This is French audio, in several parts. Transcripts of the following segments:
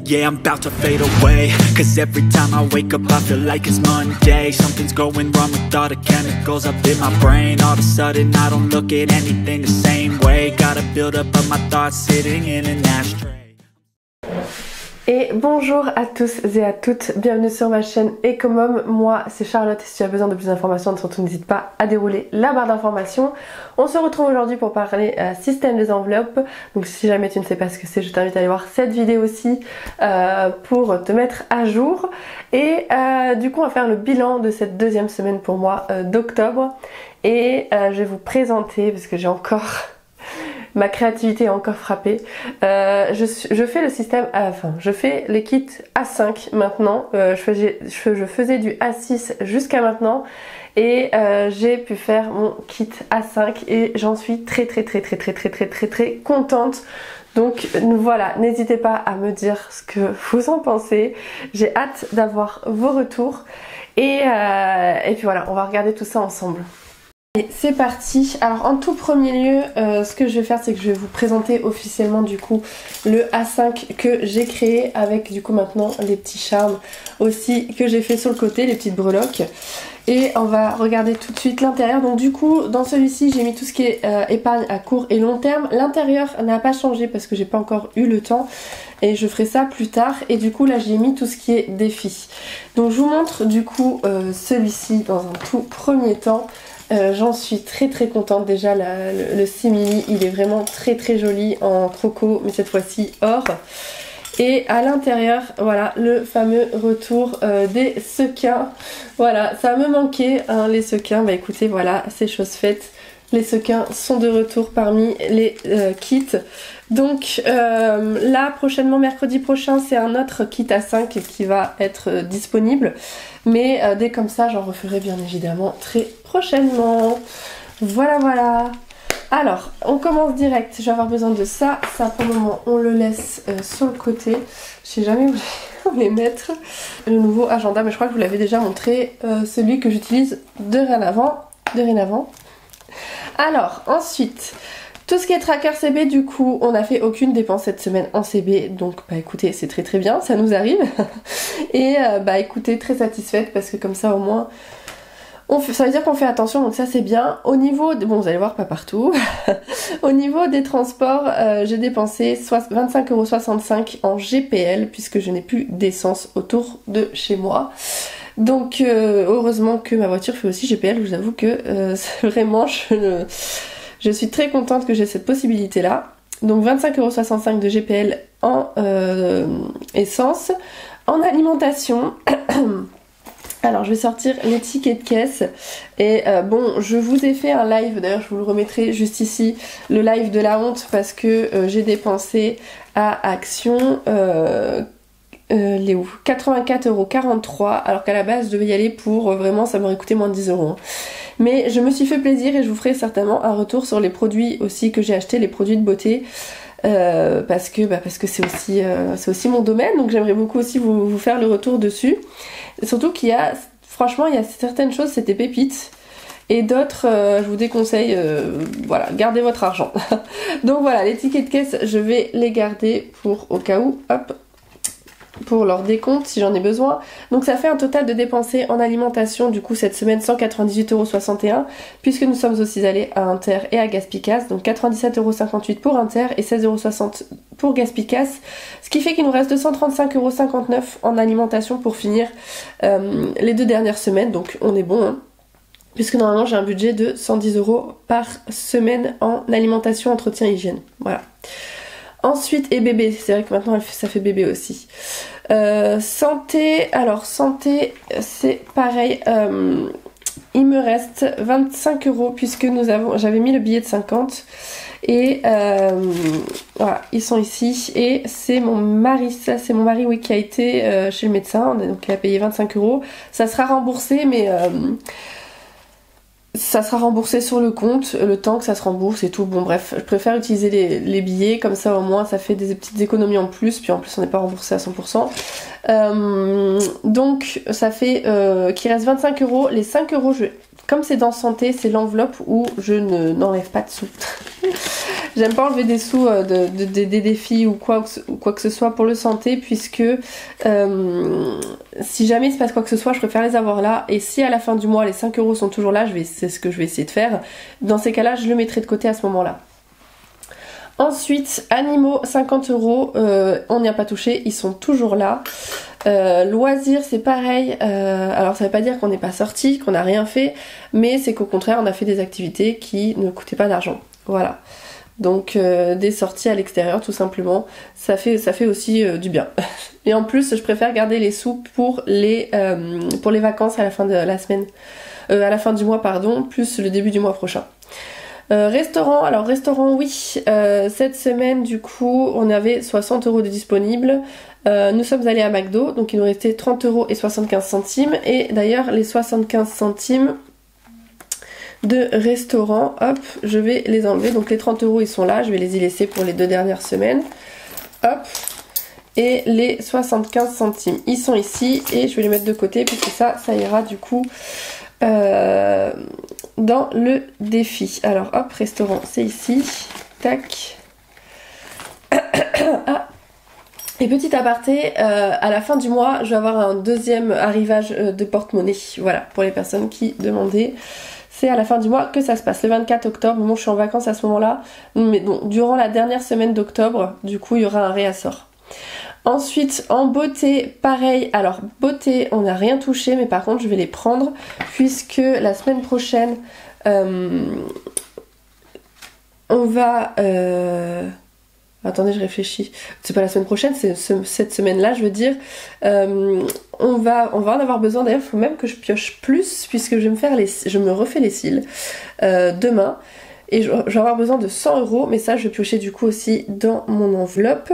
Yeah, I'm about to fade away. Cause every time I wake up I feel like it's Monday. Something's going wrong with all the chemicals up in my brain. All of a sudden I don't look at anything the same way. Gotta build up of my thoughts sitting in an ashtray. Et bonjour à tous et à toutes, bienvenue sur ma chaîne Ecomom. Moi c'est Charlotte et si tu as besoin de plus d'informations, surtout n'hésite pas à dérouler la barre d'informations. On se retrouve aujourd'hui pour parler système des enveloppes. Donc si jamais tu ne sais pas ce que c'est, je t'invite à aller voir cette vidéo aussi pour te mettre à jour. Et du coup on va faire le bilan de cette deuxième semaine pour moi d'octobre. Et je vais vous présenter, parce que j'ai encore... ma créativité est encore frappée. Je fais le système, je fais les kits A5 maintenant. Je faisais du A6 jusqu'à maintenant et j'ai pu faire mon kit A5 et j'en suis très contente. Donc voilà, n'hésitez pas à me dire ce que vous en pensez. J'ai hâte d'avoir vos retours et puis voilà, on va regarder tout ça ensemble. Et c'est parti. Alors en tout premier lieu, ce que je vais faire, c'est que je vais vous présenter officiellement du coup le A5 que j'ai créé avec du coup maintenant les petits charmes aussi que j'ai fait sur le côté, les petites breloques. Et on va regarder tout de suite l'intérieur. Donc du coup dans celui-ci j'ai mis tout ce qui est épargne à court et long terme. L'intérieur n'a pas changé parce que j'ai pas encore eu le temps et je ferai ça plus tard. Et du coup là j'ai mis tout ce qui est défi. Donc je vous montre du coup celui-ci dans un tout premier temps. J'en suis très contente. Déjà le simili il est vraiment très joli en croco mais cette fois-ci or. Et à l'intérieur voilà le fameux retour des sequins. Voilà, ça me manquait hein, les sequins. Bah écoutez voilà, c'est chose faite. Les sequins sont de retour parmi les kits. Donc là prochainement mercredi prochain c'est un autre kit A5 qui va être disponible. Mais dès comme ça j'en referai bien évidemment très prochainement. Voilà. Alors on commence direct. Je vais avoir besoin de ça. Ça pour le moment on le laisse sur le côté. Je sais jamais où les mettre. Le nouveau agenda, mais je crois que je vous l'avais déjà montré. Celui que j'utilise dorénavant. Alors ensuite, tout ce qui est tracker CB, du coup on n'a fait aucune dépense cette semaine en CB, donc bah écoutez c'est très bien, ça nous arrive. Et bah écoutez, très satisfaite parce que comme ça au moins ça veut dire qu'on fait attention, donc ça c'est bien. Au niveau, bon vous allez voir pas partout, au niveau des transports j'ai dépensé 25,65 € en GPL puisque je n'ai plus d'essence autour de chez moi. Donc heureusement que ma voiture fait aussi GPL, je vous avoue que vraiment je suis très contente que j'ai cette possibilité là. Donc 25,65 € de GPL en essence. En alimentation, alors je vais sortir les tickets de caisse et bon je vous ai fait un live, d'ailleurs je vous le remettrai juste ici, le live de la honte parce que j'ai dépensé à Action... les où 84,43 € alors qu'à la base je devais y aller pour vraiment ça m'aurait coûté moins de 10 €. Mais je me suis fait plaisir et je vous ferai certainement un retour sur les produits aussi que j'ai acheté, les produits de beauté parce que c'est aussi mon domaine, donc j'aimerais beaucoup aussi vous faire le retour dessus. Surtout qu'il y a, franchement il y a certaines choses c'était pépites. Et d'autres, je vous déconseille, voilà, gardez votre argent. Donc voilà, les tickets de caisse, je vais les garder pour au cas où, hop, pour leur décompte si j'en ai besoin. Donc ça fait un total de dépensés en alimentation du coup cette semaine 198,61 € puisque nous sommes aussi allés à Inter et à Gaspicas. Donc 97,58 € pour Inter et 16,60 € pour Gaspicas. Ce qui fait qu'il nous reste 235,59 € en alimentation pour finir les deux dernières semaines. Donc on est bon hein. Puisque normalement j'ai un budget de 110 € par semaine en alimentation, entretien, hygiène. Voilà. Ensuite, et bébé, c'est vrai que maintenant ça fait bébé aussi. Santé, alors santé, c'est pareil. Il me reste 25 € puisque j'avais mis le billet de 50 et voilà, ils sont ici et c'est mon mari, ça c'est mon mari oui qui a été chez le médecin, donc il a payé 25 €. Ça sera remboursé mais ça sera remboursé sur le compte, le temps que ça se rembourse et tout. Bon bref, je préfère utiliser les billets, comme ça au moins ça fait des petites économies en plus, puis en plus on n'est pas remboursé à 100%. Donc ça fait qu'il reste 25 €. Les 5 €, comme c'est dans santé, c'est l'enveloppe où je n'enlève pas de sous. J'aime pas enlever des sous des défis ou quoi que ce soit pour le santé, puisque si jamais il se passe quoi que ce soit, je préfère les avoir là. Et si à la fin du mois les 5 € sont toujours là, c'est ce que je vais essayer de faire. Dans ces cas-là, je le mettrai de côté à ce moment-là. Ensuite, animaux, 50 €, on n'y a pas touché, ils sont toujours là. Loisirs, c'est pareil. Alors ça veut pas dire qu'on n'est pas sorti, qu'on n'a rien fait, mais c'est qu'au contraire, on a fait des activités qui ne coûtaient pas d'argent. Voilà. Donc des sorties à l'extérieur, tout simplement, ça fait aussi du bien. Et en plus, je préfère garder les sous pour les vacances à la fin de la semaine, à la fin du mois, pardon, plus le début du mois prochain. Restaurant, alors restaurant oui, cette semaine du coup on avait 60 € de disponibles. Nous sommes allés à McDo, donc il nous restait 30 € et 75 centimes. Et d'ailleurs les 75 centimes de restaurant, hop, je vais les enlever. Donc les 30 € ils sont là, je vais les y laisser pour les 2 dernières semaines. Hop. Et les 75 centimes, ils sont ici et je vais les mettre de côté puisque ça ira du coup dans le défi. Alors hop, restaurant, c'est ici. Tac. Ah. Et petit aparté, à la fin du mois, je vais avoir un deuxième arrivage de porte-monnaie. Voilà, pour les personnes qui demandaient. C'est à la fin du mois que ça se passe, le 24 octobre. Bon, je suis en vacances à ce moment-là. Mais bon, durant la dernière semaine d'octobre, du coup, il y aura un réassort. Ensuite, en beauté, pareil. Alors, beauté, on n'a rien touché, mais par contre, je vais les prendre puisque la semaine prochaine, on va... Attendez, je réfléchis. C'est pas la semaine prochaine, c'est cette semaine-là, je veux dire. On va en avoir besoin. D'ailleurs, il faut même que je pioche plus puisque je me refais les cils demain. Et je vais avoir besoin de 100 €, mais ça je vais piocher du coup aussi dans mon enveloppe.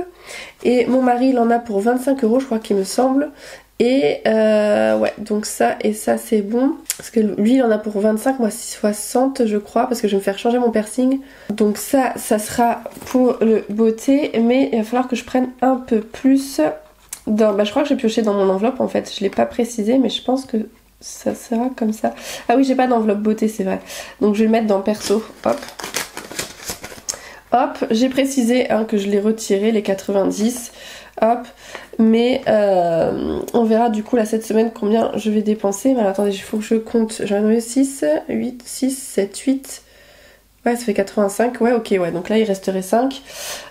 Et mon mari il en a pour 25 € je crois qu'il me semble. Et ouais, donc ça et ça c'est bon. Parce que lui il en a pour 25, moi 60 je crois, parce que je vais me faire changer mon piercing. Donc ça sera pour le beauté, mais il va falloir que je prenne un peu plus. Je crois que j'ai pioché dans mon enveloppe en fait, je l'ai pas précisé, mais je pense que ça sera comme ça. Ah oui, j'ai pas d'enveloppe beauté, c'est vrai. Donc je vais le mettre dans perso. Hop. Hop, j'ai précisé que je l'ai retiré, les 90. Hop. Mais on verra du coup là cette semaine combien je vais dépenser. Mais alors, attendez, il faut que je compte. J'en ai 6, 8, 6, 7, 8. Ouais, ça fait 85. Ouais, ok, ouais. Donc là, il resterait 5.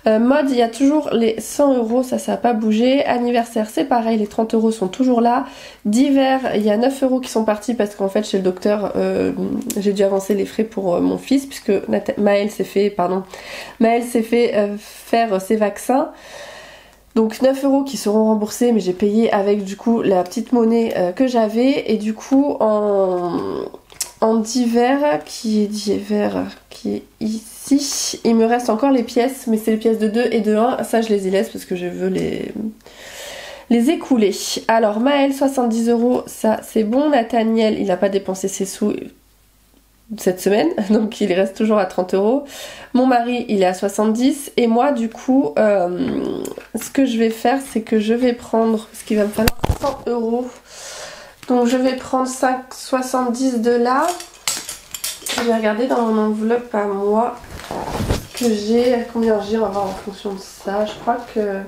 Mode, il y a toujours les 100 €. Ça n'a pas bougé. Anniversaire, c'est pareil. Les 30 € sont toujours là. D'hiver, il y a 9 € qui sont partis parce qu'en fait, chez le docteur, j'ai dû avancer les frais pour mon fils puisque Maël s'est fait faire ses vaccins. Donc 9 € qui seront remboursés, mais j'ai payé avec du coup la petite monnaie que j'avais. Et du coup, en d'hiver, qui est ici, il me reste encore les pièces, mais c'est les pièces de 2 et de 1, ça je les y laisse parce que je veux les écouler. Alors Maël 70 €, ça c'est bon. Nathaniel, il n'a pas dépensé ses sous cette semaine, donc il reste toujours à 30 €. Mon mari, il est à 70, et moi du coup, ce que je vais faire, c'est que je vais prendre, parce qu'il va me falloir 100 €. Donc je vais prendre 5,70 de là. Je vais regarder dans mon enveloppe à moi que j'ai, combien j'ai, on va voir en fonction de ça. Je crois que...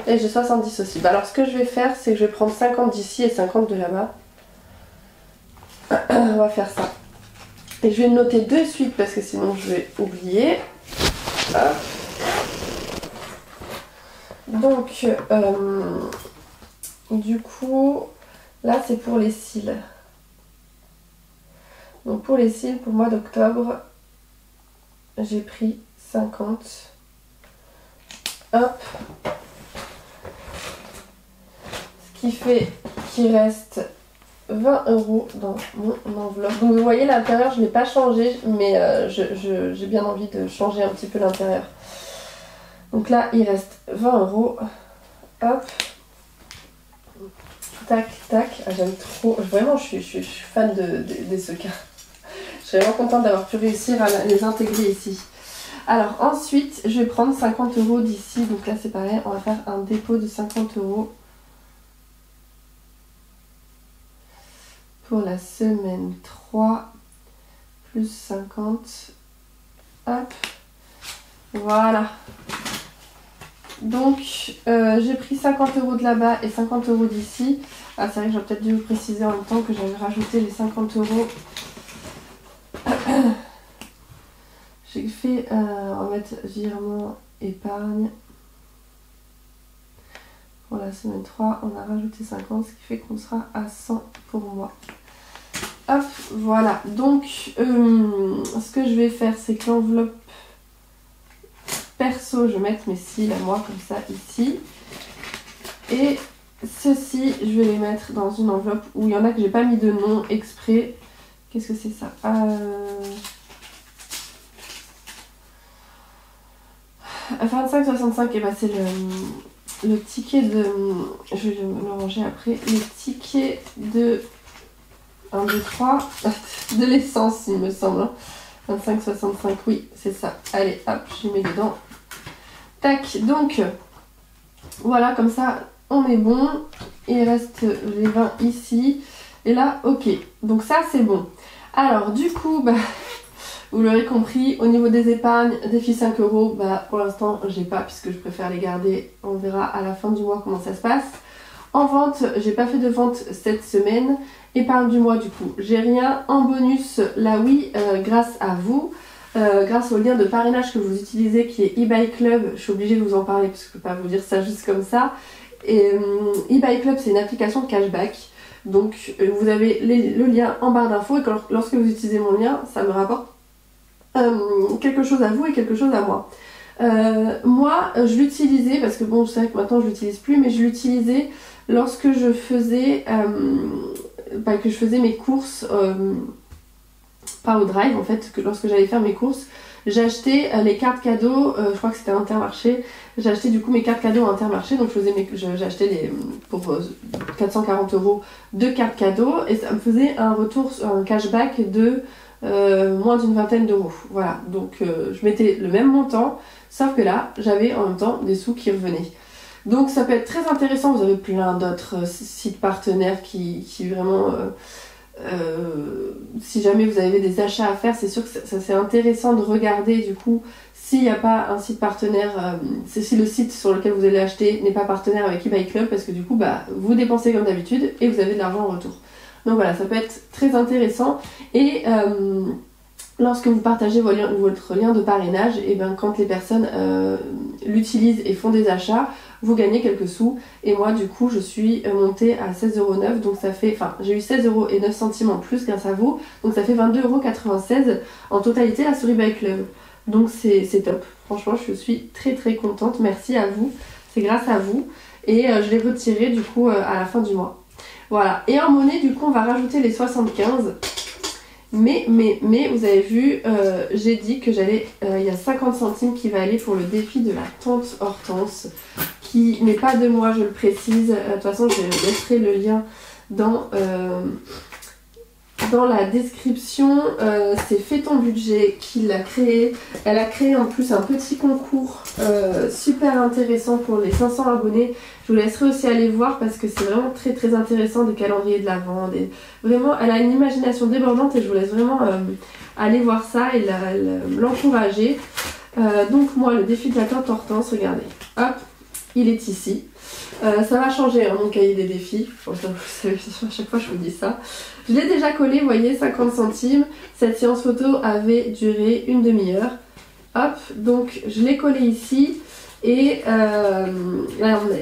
Et j'ai 70 aussi. Alors ce que je vais faire, c'est que je vais prendre 50 d'ici et 50 de là-bas. On va faire ça. Et je vais le noter de suite parce que sinon je vais oublier. Hop. Donc, du coup... Là, c'est pour les cils. Donc pour les cils, pour le mois d'octobre, j'ai pris 50. Hop. Ce qui fait qu'il reste 20 € dans mon enveloppe. Donc vous voyez, l'intérieur, je ne l'ai pas changé, mais j'ai bien envie de changer un petit peu l'intérieur. Donc là, il reste 20 €. Hop. Tac, tac, j'aime trop, vraiment je suis fan des sequins. Je suis vraiment contente d'avoir pu réussir à les intégrer ici. Alors ensuite, je vais prendre 50 € d'ici, donc là c'est pareil, on va faire un dépôt de 50 € pour la semaine 3, plus 50, hop, Voilà. Donc j'ai pris 50 € de là-bas et 50 € d'ici. Ah c'est vrai que j'aurais peut-être dû vous préciser en même temps que j'avais rajouté les 50 €. J'ai fait on va mettre virement épargne. Pour la semaine 3, on a rajouté 50, ce qui fait qu'on sera à 100 pour moi. Hop, voilà. Donc, ce que je vais faire, c'est que l'enveloppe perso, je vais mettre mes cils à moi, comme ça, ici. Et ceci, je vais les mettre dans une enveloppe où il y en a que j'ai pas mis de nom exprès. Qu'est-ce que c'est ça 25,65, et bah c'est le ticket de... Je vais le ranger après. Le ticket de... 1, 2, 3 de l'essence, il me semble. Hein. 25,65, oui, c'est ça. Allez, hop, je mets dedans. Tac, donc, voilà, comme ça, on est bon. Il reste les 20 ici. Et là, ok. Donc ça, c'est bon. Alors, du coup, bah... Vous l'aurez compris, au niveau des épargnes, défi 5 €, bah pour l'instant j'ai pas puisque je préfère les garder. On verra à la fin du mois comment ça se passe. En vente, j'ai pas fait de vente cette semaine. Épargne du mois du coup, j'ai rien. En bonus, là oui, grâce à vous, grâce au lien de parrainage que vous utilisez qui est eBay Club, je suis obligée de vous en parler parce que je peux pas vous dire ça juste comme ça. Et eBay Club c'est une application de cashback. Donc vous avez le lien en barre d'infos et lorsque vous utilisez mon lien, ça me rapporte quelque chose à vous et quelque chose à moi. Moi, je l'utilisais, parce que bon, c'est vrai que maintenant je l'utilise plus, mais je l'utilisais lorsque je faisais, que je faisais mes courses, pas au drive en fait, que lorsque j'allais faire mes courses, j'achetais les cartes cadeaux, je crois que c'était Intermarché, j'achetais du coup mes cartes cadeaux à Intermarché, donc j'achetais pour 440 € de cartes cadeaux, et ça me faisait un cashback de moins d'une vingtaine d'euros. Voilà, donc je mettais le même montant, sauf que là, j'avais en même temps des sous qui revenaient. Donc ça peut être très intéressant, vous avez plein d'autres sites partenaires qui vraiment... si jamais vous avez des achats à faire, c'est sûr que c'est intéressant de regarder du coup s'il n'y a pas un site partenaire, si le site sur lequel vous allez acheter n'est pas partenaire avec eBay Club, parce que du coup bah, vous dépensez comme d'habitude et vous avez de l'argent en retour. Donc voilà, ça peut être très intéressant. Et lorsque vous partagez votre lien de parrainage, et ben quand les personnes l'utilisent et font des achats, vous gagnez quelques sous. Et moi du coup je suis montée à 16,09 €, donc ça fait, enfin j'ai eu 16,09 € en plus grâce à vous, donc ça fait 22,96 € en totalité la sur eBay Club. Donc c'est top, franchement je suis très très contente, merci à vous, c'est grâce à vous. Et je l'ai retiré du coup à la fin du mois. Voilà, et en monnaie du coup on va rajouter les 75. Mais vous avez vu, j'ai dit que j'allais, il y a 50 centimes qui va aller pour le défi de la tante Hortense, qui n'est pas de moi, je le précise. De toute façon, je laisserai le lien dans la description. C'est Fais ton budget qui l'a créé. Elle a créé en plus un petit concours super intéressant pour les 500 abonnés. Je vous laisserai aussi aller voir parce que c'est vraiment très très intéressant, des calendriers de l'Avent. Vraiment, elle a une imagination débordante et je vous laisse vraiment aller voir ça et l'encourager. Donc moi, le défi de la tante Hortense, regardez, hop, il est ici. Ça va changer mon cahier des défis, vous savez, à chaque fois je vous dis ça. Je l'ai déjà collé, vous voyez, 50 centimes. Cette séance photo avait duré une demi-heure. Hop, donc je l'ai collé ici. Et là,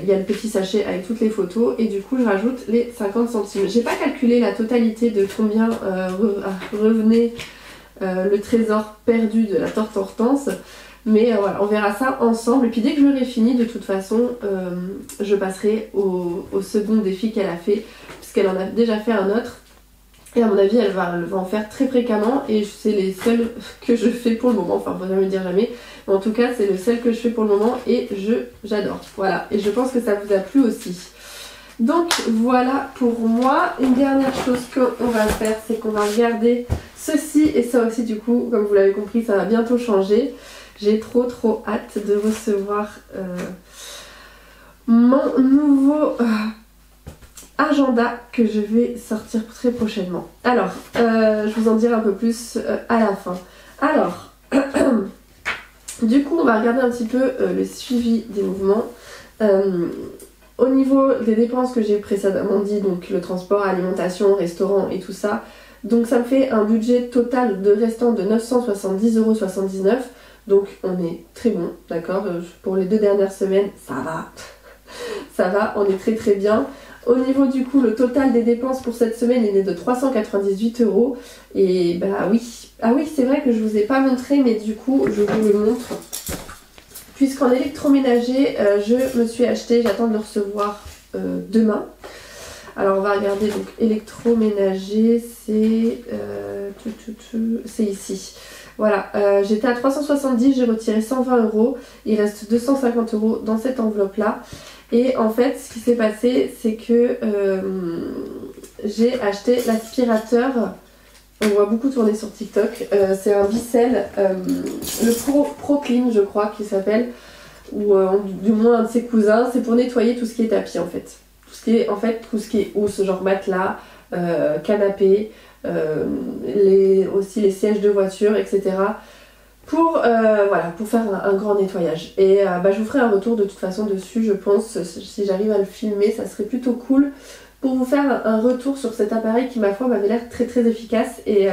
il y a le petit sachet avec toutes les photos. Et du coup, je rajoute les 50 centimes. J'ai pas calculé la totalité de combien revenait le trésor perdu de la tante Hortense. Mais voilà, on verra ça ensemble. Et puis dès que je l'aurai fini, de toute façon, je passerai au second défi qu'elle a fait. Puisqu'elle en a déjà fait un autre. Et à mon avis, elle va en faire très fréquemment. Et c'est les seuls que je fais pour le moment. Enfin, faut jamais dire jamais. Mais en tout cas, c'est le seul que je fais pour le moment. Et j'adore. Voilà. Et je pense que ça vous a plu aussi. Donc voilà pour moi. Une dernière chose qu'on va faire, c'est qu'on va regarder ceci. Et ça aussi, du coup, comme vous l'avez compris, ça va bientôt changer. J'ai trop hâte de recevoir mon nouveau agenda que je vais sortir très prochainement. Alors, je vous en dirai un peu plus à la fin. Alors, Du coup on va regarder un petit peu le suivi des mouvements. Au niveau des dépenses que j'ai précédemment dit, donc le transport, alimentation, restaurant et tout ça, donc ça me fait un budget total de restant de 970,79 €. Donc on est très bon, d'accord. Pour les 2 dernières semaines, ça va. Ça va, on est très très bien. Au niveau du coup, le total des dépenses pour cette semaine, il est de 398 €. Et bah oui, ah oui, c'est vrai que je vous ai pas montré, mais du coup, je vous le montre. Puisqu'en électroménager, je me suis acheté, j'attends de le recevoir demain. Alors on va regarder, donc électroménager, c'est ici. Voilà, j'étais à 370, j'ai retiré 120 €, il reste 250 € dans cette enveloppe là. Et en fait ce qui s'est passé c'est que j'ai acheté l'aspirateur, on voit beaucoup tourner sur TikTok, c'est un Vicel, le Pro Clean je crois qu'il s'appelle, ou du moins un de ses cousins, c'est pour nettoyer tout ce qui est tapis en fait. Tout ce qui est housse, genre matelas, canapé, aussi les sièges de voiture, etc. Pour faire un grand nettoyage. Et je vous ferai un retour de toute façon dessus, je pense, si j'arrive à le filmer, ça serait plutôt cool. Pour vous faire un retour sur cet appareil qui, ma foi, m'avait l'air très très efficace. Et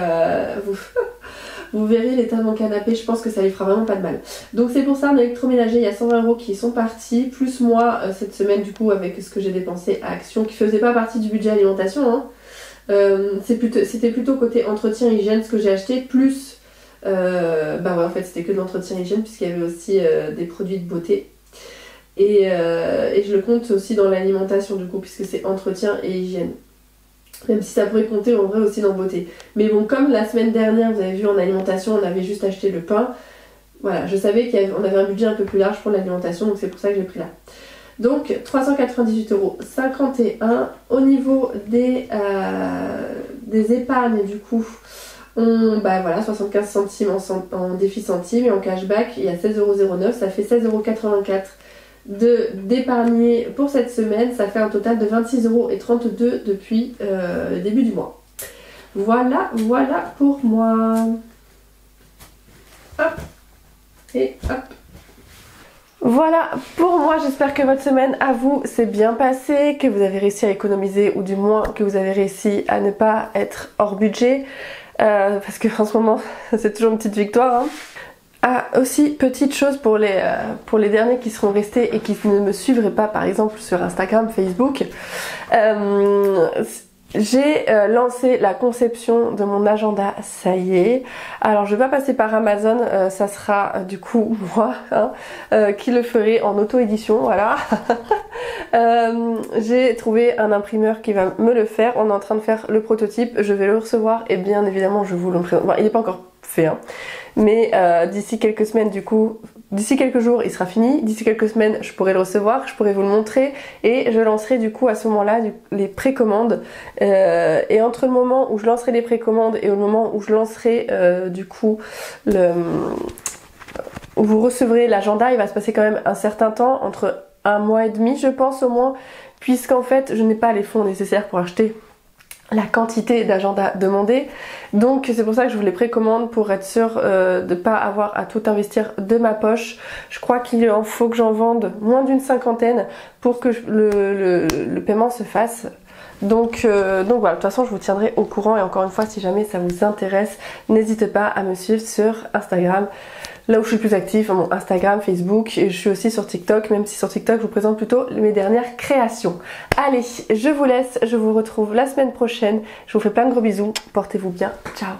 vous verrez l'état de mon canapé, je pense que ça lui fera vraiment pas de mal. Donc c'est pour ça, en électroménager, il y a 120 € qui sont partis, plus moi cette semaine du coup avec ce que j'ai dépensé à Action, qui faisait pas partie du budget alimentation, hein. C'était plutôt côté entretien hygiène ce que j'ai acheté, plus en fait c'était que de l'entretien hygiène puisqu'il y avait aussi des produits de beauté. Et je le compte aussi dans l'alimentation du coup, puisque c'est entretien et hygiène. Même si ça pourrait compter en vrai aussi dans beauté. Mais bon, comme la semaine dernière, vous avez vu en alimentation, on avait juste acheté le pain. Voilà, je savais qu'on avait un budget un peu plus large pour l'alimentation, donc c'est pour ça que j'ai pris là. Donc 398,51 €. Au niveau des épargnes, du coup, 75 centimes en défi centimes et en cashback, il y a 16,09 €, ça fait 16,84 € d'épargner pour cette semaine, ça fait un total de 26,32 € depuis le début du mois. Voilà pour moi. Hop et hop. Voilà pour moi, j'espère que votre semaine à vous s'est bien passée, que vous avez réussi à économiser ou du moins que vous avez réussi à ne pas être hors budget, parce que en ce moment c'est toujours une petite victoire, hein. Ah, aussi, petite chose pour les derniers qui seront restés et qui ne me suivraient pas par exemple sur Instagram, Facebook, j'ai lancé la conception de mon agenda, ça y est. Alors je vais pas passer par Amazon, ça sera du coup moi qui le ferai en auto-édition, voilà. J'ai trouvé un imprimeur qui va me le faire, on est en train de faire le prototype, je vais le recevoir et bien évidemment je vous le présente. Bon, il n'est pas encore fait, hein. Mais d'ici quelques semaines du coup, d'ici quelques jours il sera fini, d'ici quelques semaines je pourrai le recevoir, je pourrai vous le montrer et je lancerai du coup à ce moment là les précommandes, et entre le moment où je lancerai les précommandes et au moment où je lancerai du coup où vous recevrez l'agenda, il va se passer quand même un certain temps, entre 1 mois et demi je pense au moins, puisqu'en fait je n'ai pas les fonds nécessaires pour acheter la quantité d'agenda demandé. Donc c'est pour ça que je vous les précommande, pour être sûre de ne pas avoir à tout investir de ma poche. Je crois qu'il en faut que j'en vende moins d'une 50aine pour que le paiement se fasse. Donc voilà, de toute façon je vous tiendrai au courant, et encore une fois si jamais ça vous intéresse, n'hésitez pas à me suivre sur Instagram, là où je suis le plus active, mon Instagram, Facebook, et je suis aussi sur TikTok, même si sur TikTok je vous présente plutôt mes dernières créations. Allez, je vous laisse, je vous retrouve la semaine prochaine, je vous fais plein de gros bisous, portez-vous bien, ciao.